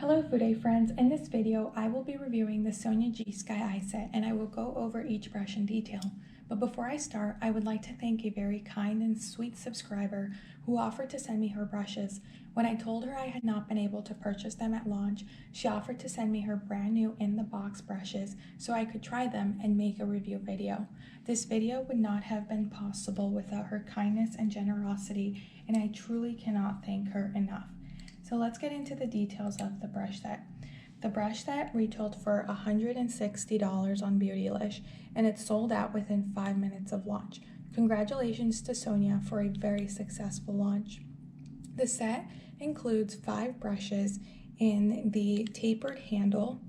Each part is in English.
Hello Fude friends, in this video I will be reviewing the Sonia G Sky Eye Set and I will go over each brush in detail. But before I start, I would like to thank a very kind and sweet subscriber who offered to send me her brushes. When I told her I had not been able to purchase them at launch, she offered to send me her brand new in-the-box brushes so I could try them and make a review video. This video would not have been possible without her kindness and generosity, and I truly cannot thank her enough. So let's get into the details of the brush set. The brush set retailed for $160 on Beautylish, and it sold out within 5 minutes of launch. Congratulations to Sonia for a very successful launch. The set includes 5 brushes in the tapered handle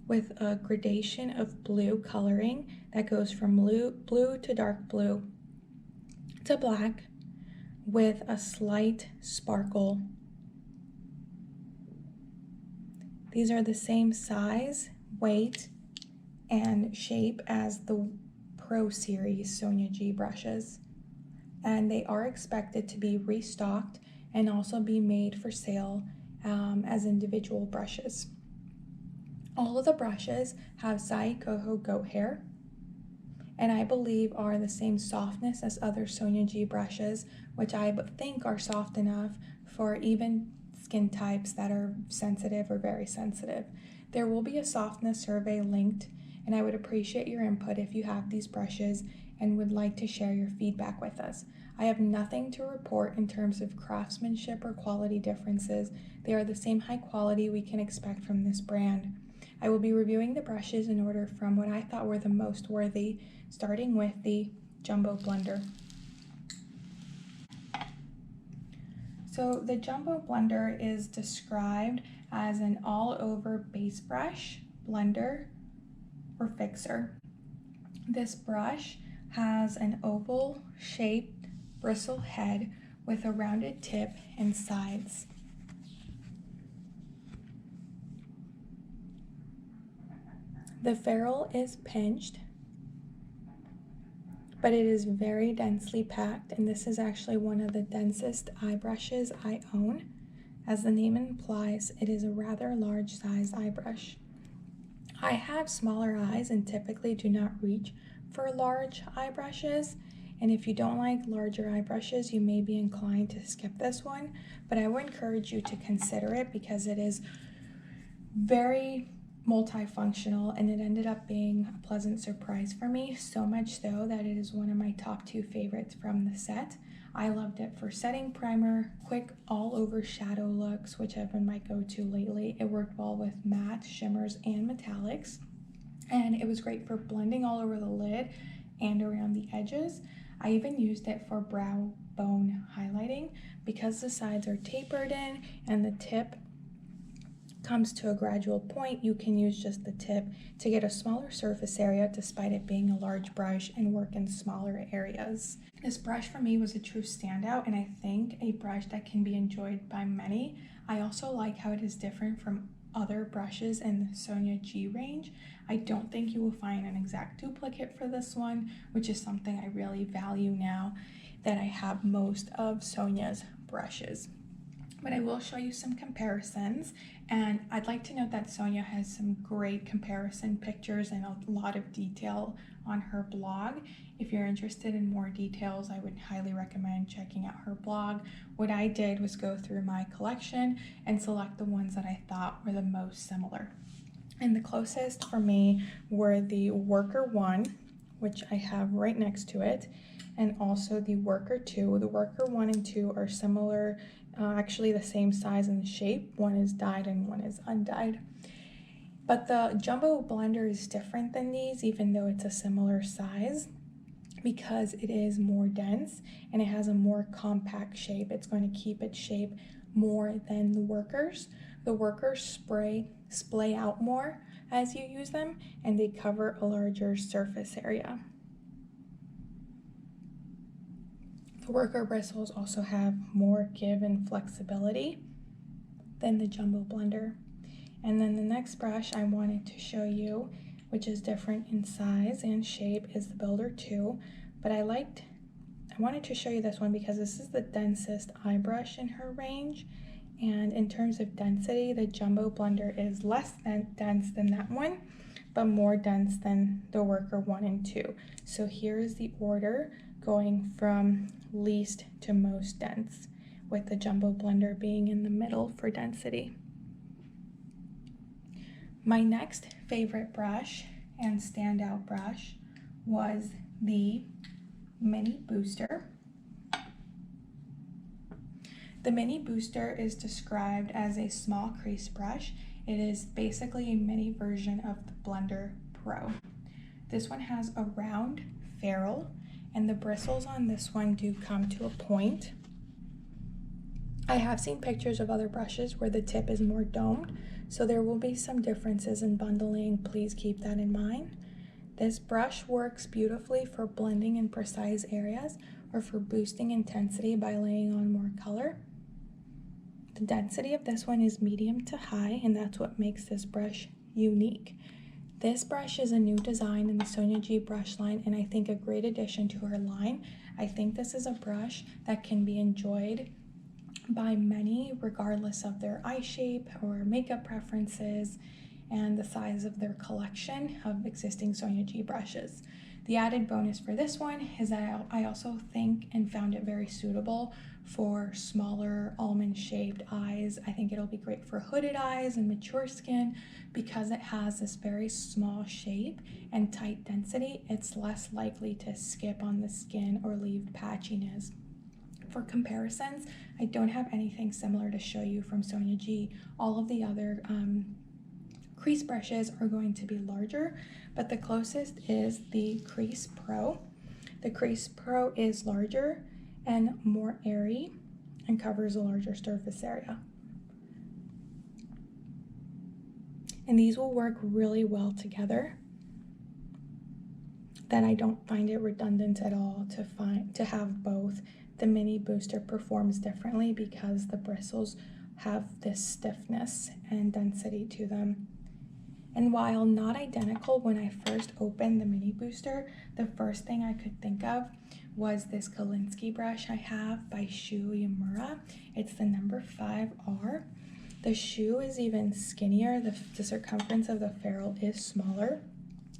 with a gradation of blue coloring that goes from blue to dark blue to black, with a slight sparkle. These are the same size, weight, and shape as the Pro Series Sonia G brushes, and they are expected to be restocked and also be made for sale as individual brushes. All of the brushes have Sai Coho goat hair, and I believe are the same softness as other Sonia G brushes, which I think are soft enough for even skin types that are sensitive or very sensitive. There will be a softness survey linked, and I would appreciate your input if you have these brushes and would like to share your feedback with us. I have nothing to report in terms of craftsmanship or quality differences. They are the same high quality we can expect from this brand. I will be reviewing the brushes in order from what I thought were the most worthy, starting with the Jumbo Blender. So the Jumbo Blender is described as an all-over base brush, blender, or fixer. This brush has an oval shaped bristle head with a rounded tip and sides. The ferrule is pinched, but it is very densely packed, and this is actually one of the densest eye brushes I own. As the name implies, it is a rather large size eye brush. I have smaller eyes and typically do not reach for large eye brushes, and if you don't like larger eye brushes, you may be inclined to skip this one, but I would encourage you to consider it because it is very multifunctional, and it ended up being a pleasant surprise for me, so much so that it is one of my top 2 favorites from the set. I loved it for setting primer, quick all over shadow looks, which have been my go-to lately. It worked well with matte, shimmers, and metallics, and it was great for blending all over the lid and around the edges. I even used it for brow bone highlighting because the sides are tapered in and the tip comes to a gradual point. You can use just the tip to get a smaller surface area despite it being a large brush and work in smaller areas. This brush for me was a true standout, and I think a brush that can be enjoyed by many. I also like how it is different from other brushes in the Sonia G range. I don't think you will find an exact duplicate for this one, which is something I really value now that I have most of Sonia's brushes. But I will show you some comparisons, and I'd like to note that Sonia has some great comparison pictures and a lot of detail on her blog. If you're interested in more details, I would highly recommend checking out her blog. What I did was go through my collection and select the ones that I thought were the most similar. And the closest for me were the Worker 1, which I have right next to it, and also the Worker 2. The Worker 1 and 2 are similar, actually the same size and shape. One is dyed and one is undyed. But the Jumbo Blender is different than these, even though it's a similar size, because it is more dense and it has a more compact shape. It's going to keep its shape more than the Workers. The Workers splay out more as you use them, and they cover a larger surface area. The Worker bristles also have more give and flexibility than the Jumbo Blender. And then the next brush I wanted to show you, which is different in size and shape, is the Builder 2. But I wanted to show you this one because this is the densest eye brush in her range, And in terms of density, the Jumbo Blender is less dense than that one, but more dense than the Worker 1 and 2. So here's the order going from least to most dense, with the Jumbo Blender being in the middle for density. My next favorite brush and standout brush was the Mini Booster. The Mini Booster is described as a small crease brush. It is basically a mini version of the Blender Pro. This one has a round ferrule, and the bristles on this one do come to a point. I have seen pictures of other brushes where the tip is more domed, so there will be some differences in bundling. Please keep that in mind. This brush works beautifully for blending in precise areas or for boosting intensity by laying on more color. The density of this one is medium to high, and that's what makes this brush unique. This brush is a new design in the Sonia G brush line, and I think a great addition to her line. I think this is a brush that can be enjoyed by many regardless of their eye shape or makeup preferences and the size of their collection of existing Sonia G brushes. The added bonus for this one is that I also think and found it very suitable for smaller almond-shaped eyes. I think it'll be great for hooded eyes and mature skin because it has this very small shape and tight density. It's less likely to skip on the skin or leave patchiness. For comparisons, I don't have anything similar to show you from Sonia G. All of the other crease brushes are going to be larger, but the closest is the Crease Pro. The Crease Pro is larger and more airy and covers a larger surface area. And these will work really well together. That I don't find it redundant at all to have both. The Mini Booster performs differently because the bristles have this stiffness and density to them. And while not identical, when I first opened the Mini Booster, the first thing I could think of was this Kolinsky brush I have by Shu Uemura. It's the number 5R. The Shu is even skinnier. The circumference of the ferrule is smaller.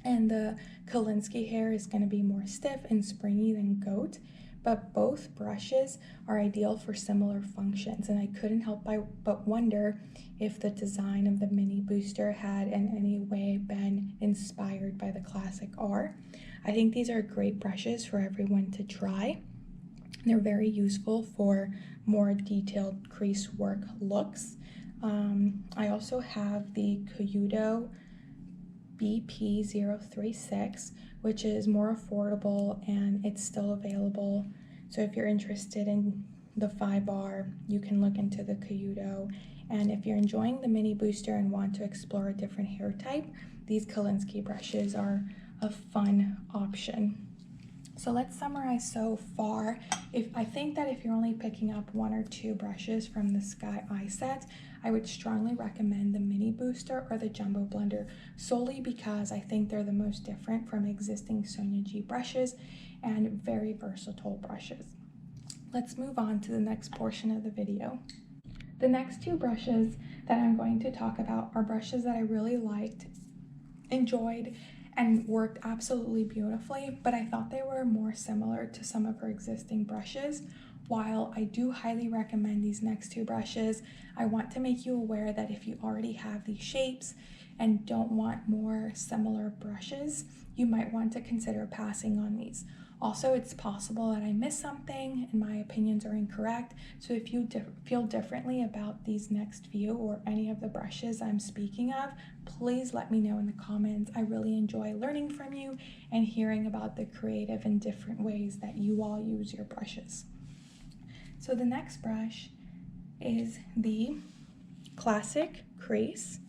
And the Kolinsky hair is going to be more stiff and springy than goat. But both brushes are ideal for similar functions, and I couldn't help but wonder if the design of the Mini Booster had in any way been inspired by the classic R. I think these are great brushes for everyone to try. They're very useful for more detailed crease work looks. I also have the Kyoto BP036, which is more affordable and it's still available. So if you're interested in the 5R, you can look into the Kyoto. And if you're enjoying the Mini Booster and want to explore a different hair type, these Kolinsky brushes are a fun option. So let's summarize so far. I think that if you're only picking up 1 or 2 brushes from the Sky Eye set, I would strongly recommend the Mini Booster or the Jumbo Blender, solely because I think they're the most different from existing Sonia G brushes and very versatile brushes. Let's move on to the next portion of the video. The next 2 brushes that I'm going to talk about are brushes that I really liked, enjoyed, and worked absolutely beautifully, but I thought they were more similar to some of her existing brushes. While I do highly recommend these next 2 brushes, I want to make you aware that if you already have these shapes and don't want more similar brushes, you might want to consider passing on these. Also, it's possible that I missed something and my opinions are incorrect, so if you feel differently about these next few or any of the brushes I'm speaking of, please let me know in the comments. I really enjoy learning from you and hearing about the creative and different ways that you all use your brushes. So the next brush is the classic Crease,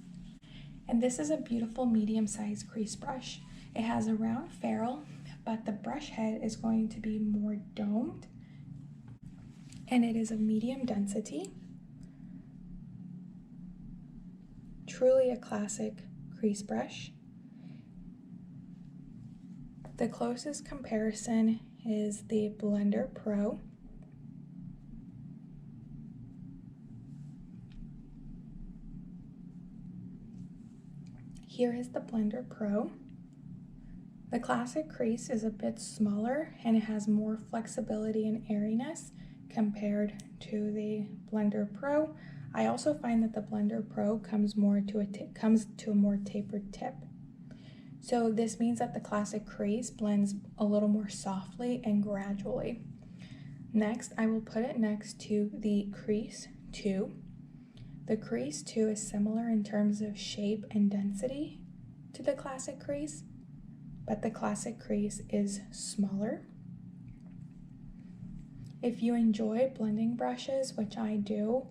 and this is a beautiful medium-sized crease brush. It has a round ferrule, but the brush head is going to be more domed, and it is a medium density. Truly a classic crease brush. The closest comparison is the Blender Pro. here is the Blender Pro. The Classic Crease is a bit smaller and it has more flexibility and airiness compared to the Blender Pro. I also find that the Blender Pro comes to a more tapered tip. So this means that the Classic Crease blends a little more softly and gradually. Next, I will put it next to the Crease 2. The Crease 2 is similar in terms of shape and density to the Classic Crease, but the Classic Crease is smaller. If you enjoy blending brushes, which I do,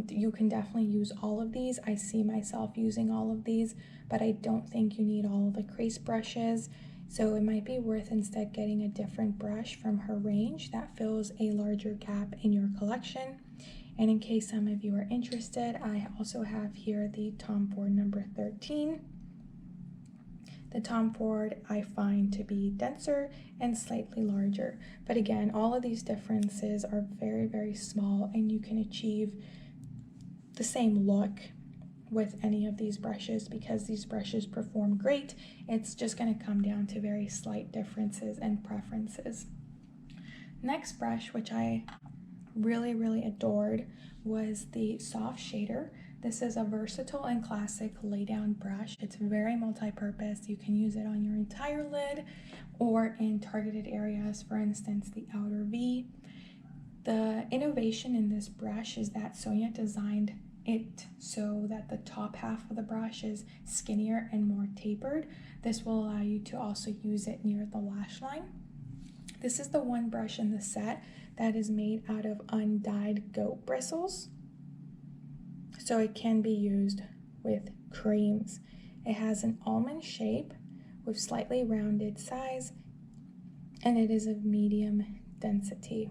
you can definitely use all of these. I see myself using all of these, but I don't think you need all of the crease brushes. So it might be worth instead getting a different brush from her range that fills a larger gap in your collection. And in case some of you are interested, I also have here the Tom Ford number 13. The Tom Ford I find to be denser and slightly larger. But again, all of these differences are very, very small and you can achieve the same look with any of these brushes because these brushes perform great. It's just going to come down to very slight differences and preferences. Next brush, which I really adored, was the Soft Shader. This is a versatile and classic laydown brush. It's very multi-purpose. You can use it on your entire lid or in targeted areas, for instance, the outer V. The innovation in this brush is that Sonia designed it so that the top half of the brush is skinnier and more tapered. This will allow you to also use it near the lash line. This is the one brush in the set that is made out of undyed goat bristles, so it can be used with creams. It has an almond shape with slightly rounded size, and it is of medium density.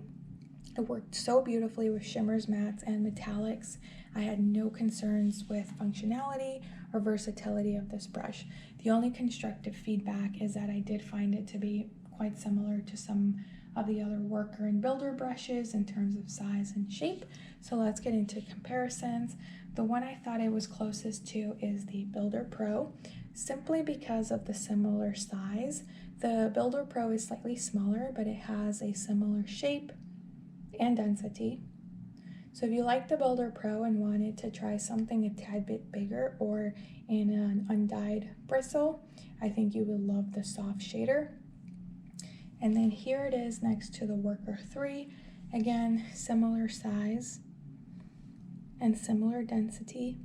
It worked so beautifully with shimmers, mattes, and metallics. I had no concerns with functionality or versatility of this brush. The only constructive feedback is that I did find it to be quite similar to some of the other worker and builder brushes in terms of size and shape. So let's get into comparisons. The one I thought it was closest to is the Builder Pro, simply because of the similar size. The Builder Pro is slightly smaller, but it has a similar shape and density. So if you like the Builder Pro and wanted to try something a tad bit bigger or in an undyed bristle, I think you would love the Soft Shader. And then here it is next to the Worker 3. Again, similar size and similar density.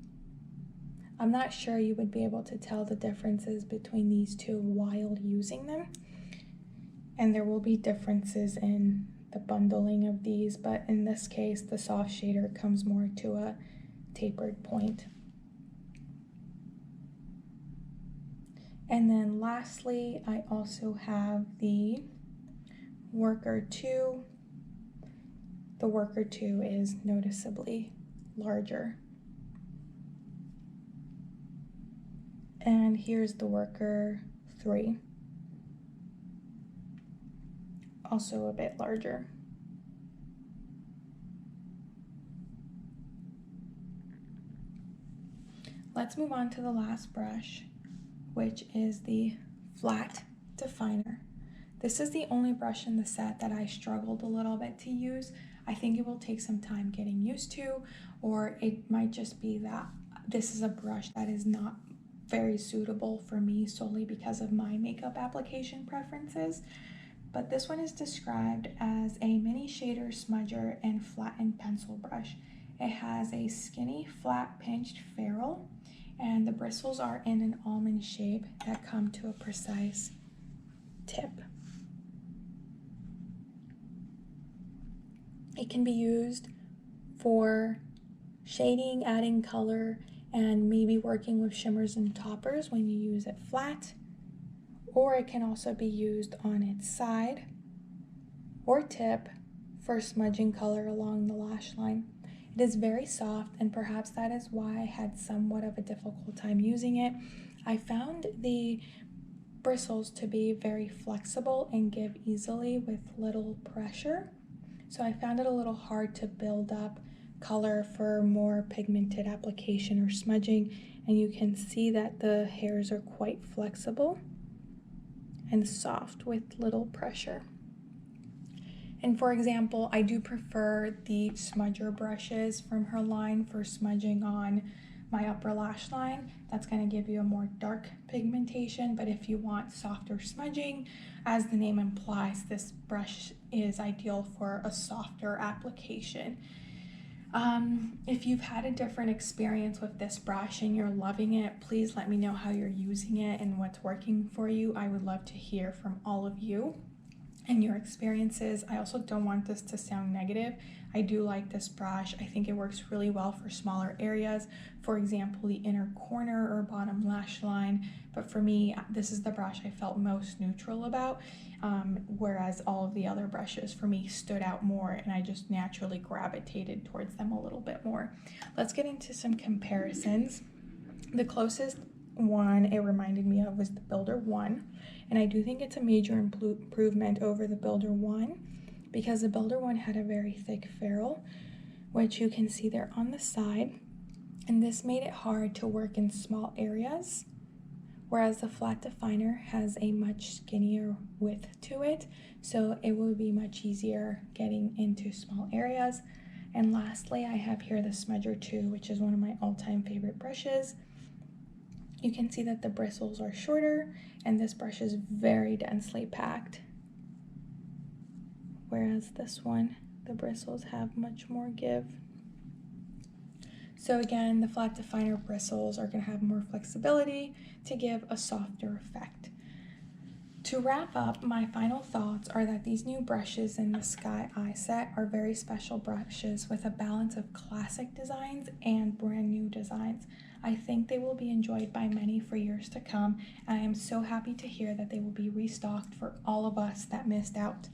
I'm not sure you would be able to tell the differences between these two while using them. And there will be differences in the bundling of these, but in this case, the Soft Shader comes more to a tapered point. And then lastly, I also have the Worker 2. The Worker 2 is noticeably larger. And here's the Worker 3. Also a bit larger. Let's move on to the last brush, which is the Flat Definer. This is the only brush in the set that I struggled a little bit to use. I think it will take some time getting used to, or it might just be that this is a brush that is not very suitable for me solely because of my makeup application preferences. But this one is described as a mini shader, smudger, and flattened pencil brush. It has a skinny, flat, pinched ferrule, and the bristles are in an almond shape that come to a precise tip. It can be used for shading, adding color, and maybe working with shimmers and toppers when you use it flat. Or it can also be used on its side or tip for smudging color along the lash line. It is very soft, and perhaps that is why I had somewhat of a difficult time using it. I found the bristles to be very flexible and give easily with little pressure. So I found it a little hard to build up color for more pigmented application or smudging, and you can see that the hairs are quite flexible and soft with little pressure. And for example, I do prefer the smudger brushes from her line for smudging on my upper lash line. That's going to give you a more dark pigmentation, but if you want softer smudging, as the name implies, this brush is ideal for a softer application. If you've had a different experience with this brush and you're loving it, please let me know how you're using it and what's working for you. I would love to hear from all of you and your experiences. I also don't want this to sound negative. I do like this brush. I think it works really well for smaller areas, for example, the inner corner or bottom lash line. But for me, this is the brush I felt most neutral about, whereas all of the other brushes for me stood out more and I just naturally gravitated towards them a little bit more. Let's get into some comparisons. The closest one it reminded me of was the Builder 1, and I do think it's a major improvement over the Builder 1 because the Builder 1 had a very thick ferrule, which you can see there on the side, and this made it hard to work in small areas, whereas the flat definer has a much skinnier width to it, so it will be much easier getting into small areas. And lastly, I have here the Smudger 2, which is one of my all-time favorite brushes. You can see that the bristles are shorter and this brush is very densely packed, whereas this one, the bristles have much more give. So again, the flat definer bristles are going to have more flexibility to give a softer effect. To wrap up, my final thoughts are that these new brushes in the Sky Eye set are very special brushes with a balance of classic designs and brand new designs. I think they will be enjoyed by many for years to come, and I am so happy to hear that they will be restocked for all of us that missed out.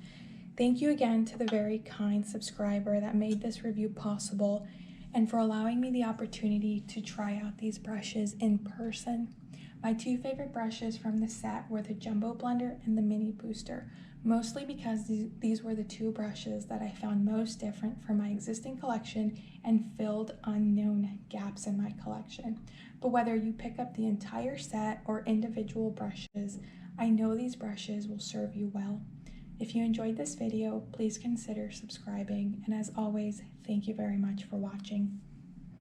Thank you again to the very kind subscriber that made this review possible and for allowing me the opportunity to try out these brushes in person. My two favorite brushes from the set were the Jumbo Blender and the Mini Booster, mostly because these were the two brushes that I found most different from my existing collection and filled unknown gaps in my collection. But whether you pick up the entire set or individual brushes, I know these brushes will serve you well. If you enjoyed this video, please consider subscribing, and as always, thank you very much for watching.